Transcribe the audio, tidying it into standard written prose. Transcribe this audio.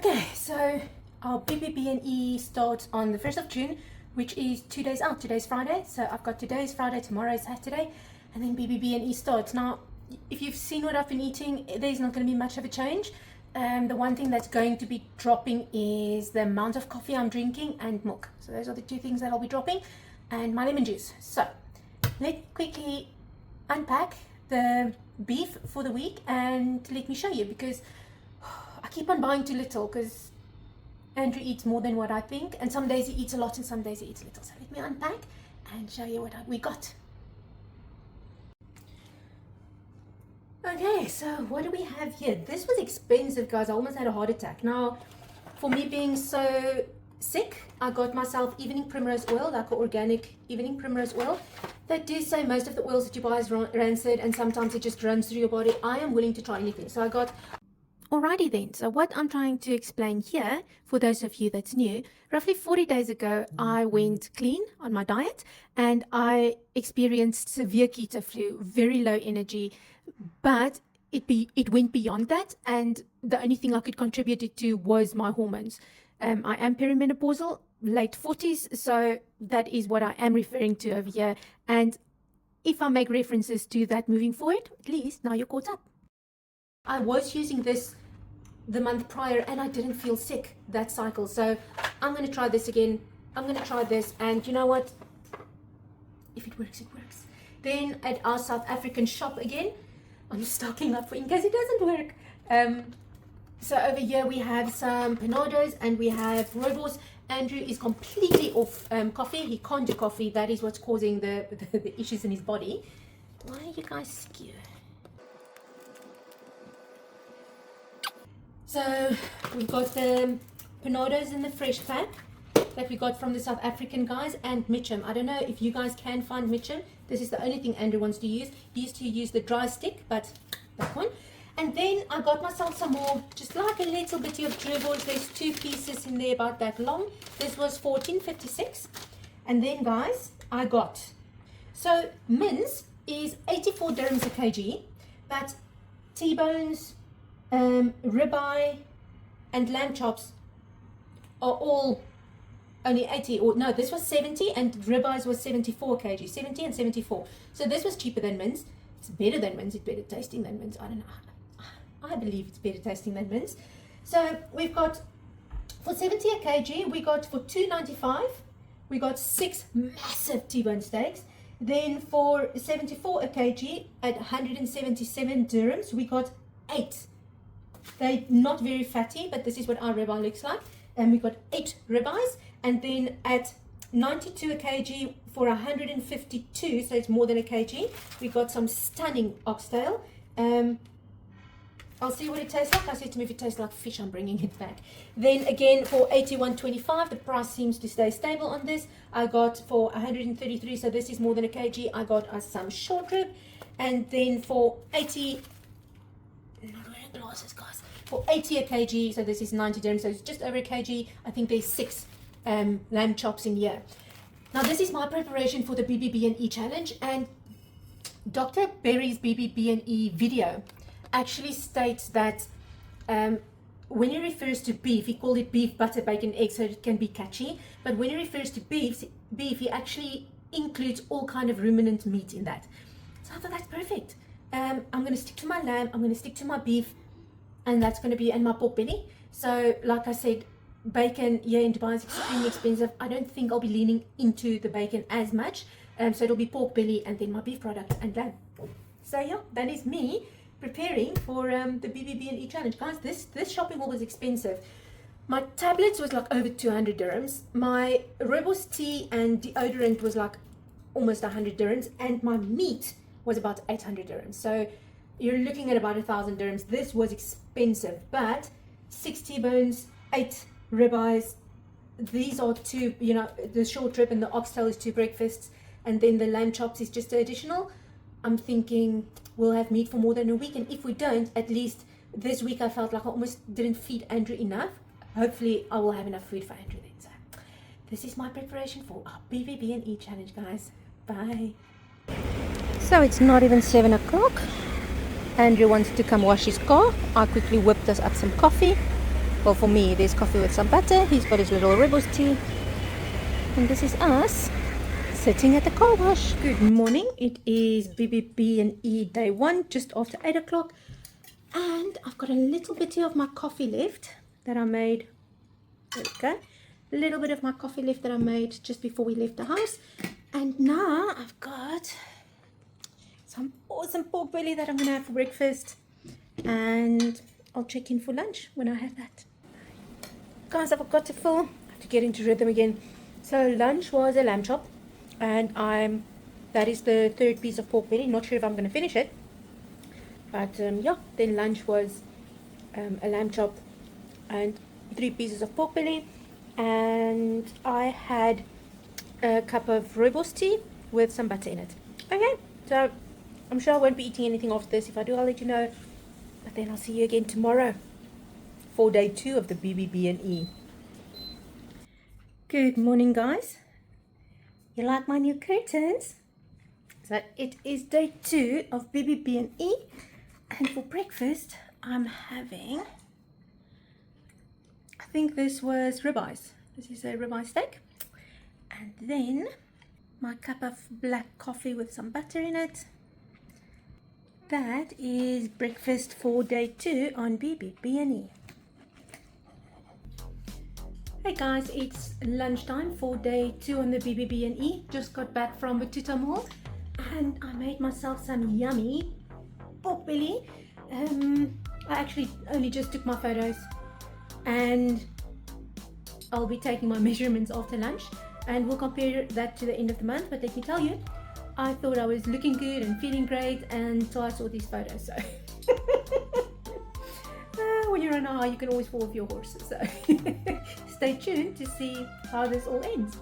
Okay, so our BBBE starts on the 1st of June, which is 2 days out. Today's Friday, so I've got today's Friday, tomorrow's Saturday, and then BBBE starts. Now, if you've seen what I've been eating, there's not going to be much of a change. The one thing that's going to be dropping is the amount of coffee I'm drinking and milk. So those are the two things that I'll be dropping, and my lemon juice. So let's quickly unpack the beef for the week and let me show you, because I keep on buying too little because Andrew eats more than what I think, and some days he eats a lot and some days he eats little. So let me unpack and show you what we got. Okay, so what do we have here? This was expensive, guys. I almost had a heart attack. Now, for me being so sick, I got myself evening primrose oil, like an organic evening primrose oil. They do say most of the oils that you buy is rancid, and sometimes it just runs through your body. I am willing to try anything, so I got. Alrighty then, so what I'm trying to explain here, for those of you that's new, roughly 40 days ago, I went clean on my diet and I experienced severe keto flu, very low energy, but it went beyond that, and the only thing I could contribute it to was my hormones. I am perimenopausal, late 40s, so that is what I am referring to over here, and if I make references to that moving forward, at least now you're caught up. I was using this the month prior and I didn't feel sick that cycle. So I'm going to try this again. I'm going to try this, and you know what? If it works, it works. Then at our South African shop again, I'm stocking up for in case it doesn't work. So over here we have some panados and we have rooibos. Andrew is completely off coffee. He can't do coffee. That is what's causing the issues in his body. Why are you guys skew? So we've got the panados in the fresh pack that we got from the South African guys, and Mitchum. I don't know if you guys can find Mitchum. This is the only thing Andrew wants to use. He used to use the dry stick, but that one. And then I got myself some more, just like a little bit of dribbles. There's 2 pieces in there about that long. This was $14.56. And then guys, I got, so mince is 84 dirhams a kg, but T-bones, ribeye and lamb chops are all only 80, or no, this was 70 and ribeyes was 74 kg, 70 and 74. So this was cheaper than mince. It's better than mince. It's better tasting than mince. I don't know. I believe it's better tasting than mince. So we've got for 70 a kg, we got for $2.95, we got 6 massive T-bone steaks. Then for 74 a kg at 177 dirhams, we got 8. They're not very fatty, but this is what our ribeye looks like. And we got 8 ribeyes. And then at 92 a kg for 152, so it's more than a kg, we got some stunning oxtail. I'll see what it tastes like. I said to me, if it tastes like fish, I'm bringing it back. Then again, for 81.25, the price seems to stay stable on this. I got for 133, so this is more than a kg. I got us some short rib. And then for 80, not wearing glasses, guys. For 80 a kg, so this is 90 dirhams, so it's just over a kg. I think there's 6 lamb chops in here. Now this is my preparation for the BBBE challenge, and Dr. Berry's BBBE video actually states that when he refers to beef, he called it beef, butter, bacon, eggs, so it can be catchy. But when he refers to beef, he actually includes all kind of ruminant meat in that. So I thought that's perfect. I'm going to stick to my lamb, I'm going to stick to my beef, and that's going to be in my pork belly. So like I said, bacon here in Dubai is extremely expensive. I don't think I'll be leaning into the bacon as much. So it'll be pork belly and then my beef product and lamb. So yeah, that is me preparing for the BBBE challenge. Guys, this shopping haul was expensive. My tablets was like over 200 dirhams. My rooibos tea and deodorant was like almost 100 dirhams. And my meat was about 800 dirhams. So you're looking at about 1,000 dirhams. This was expensive, but 6 T-bones, 8 ribeyes. These are 2, you know, the short rib and the oxtail is 2 breakfasts, and then the lamb chops is just additional. I'm thinking we'll have meat for more than a week, and if we don't, at least this week I felt like I almost didn't feed Andrew enough. Hopefully I will have enough food for Andrew then. So this is my preparation for our BBBE challenge, guys. Bye. So it's not even 7 o'clock. Andrew wants to come wash his car. I quickly whipped us up some coffee. Well, for me, there's coffee with some butter. He's got his little ribbles tea. And this is us sitting at the car wash. Good morning. It is BBBE day 1, just after 8 o'clock. And I've got a little bit of my coffee left that I made. There we go. A little bit of my coffee left that I made just before we left the house. And now I've got some awesome pork belly that I'm going to have for breakfast. And I'll check in for lunch when I have that. Guys, I've got to fill. I have to get into rhythm again. So lunch was a lamb chop. And that is the 3rd piece of pork belly. Not sure if I'm going to finish it. But yeah, then lunch was a lamb chop and 3 pieces of pork belly. And I had a cup of rooibos tea with some butter in it. Okay, so I'm sure I won't be eating anything after this. If I do, I'll let you know. But then I'll see you again tomorrow for day 2 of the BBBE. Good morning, guys. You like my new curtains? So it is day 2 of BBBE, and for breakfast I'm having, I think this was ribeyes. This is a ribeye steak, and then my cup of black coffee with some butter in it. That is breakfast for day 2 on BBBE. Hey guys, it's lunchtime for day 2 on the BBBE. Just got back from Batuta Mall and I made myself some yummy pork belly. I actually only just took my photos and I'll be taking my measurements after lunch and we'll compare that to the end of the month. But let me tell you, I thought I was looking good and feeling great until I saw these photos. So when you're on a high, you can always fall off your horses. So stay tuned to see how this all ends.